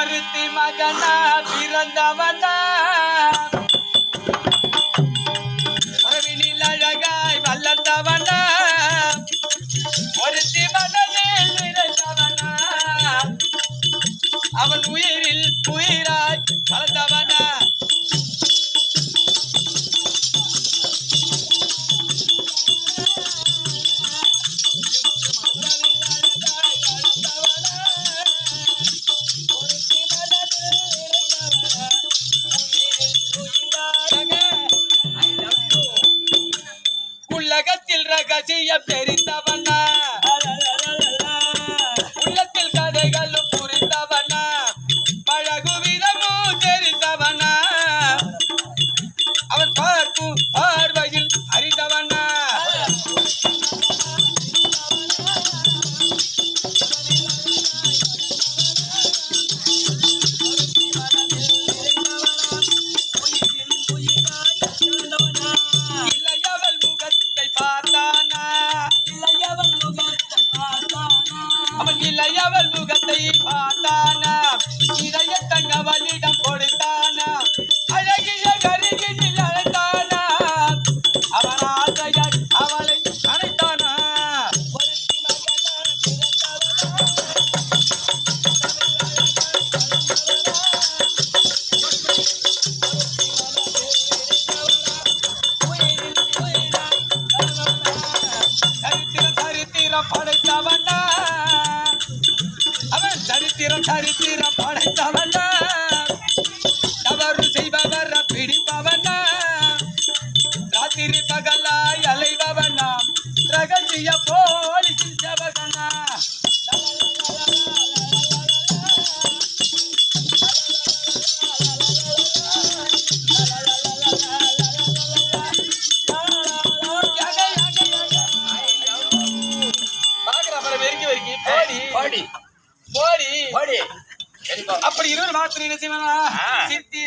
ஒருத்தி மகனா பிறந்தவனா உறவினில் அழகாய் வளர்ந்தவனா ஒருத்தி மனதில் நிறைந்தவனா அவன் உயிரில் உயிராய் வளர்ந்தவனா உலகத்தில் ரகசியம் தெரிந்தவனா உள்ளத்தில் கதைகளும் புரிந்தவனா பழகு விதமும் தெரிந்தவனா அவன் பார்க்கும் பார்வையில் அறிந்தவனா அவன் இளையவள் முகத்தை பார்த்தானா இதய தங்கவளிடம் கொடுத்தானா அழகிய கருகினில் அழைத்தானா அவன் ஆசையால் அவளை அழைத்தானா சரித்திரம் சரித்திரம் படைத்தவனா அவன் சரித்திரம் சரித்திரம் படைத்தவனா தவறு செய்பவர் பிடிப்பவனா ராத்திரி பகலாய் அலைபவனா ரகசிய போலீஸ் செவகனா அப்படி இருவர் மாத்திரம் என்ன செய்வானா சித்தி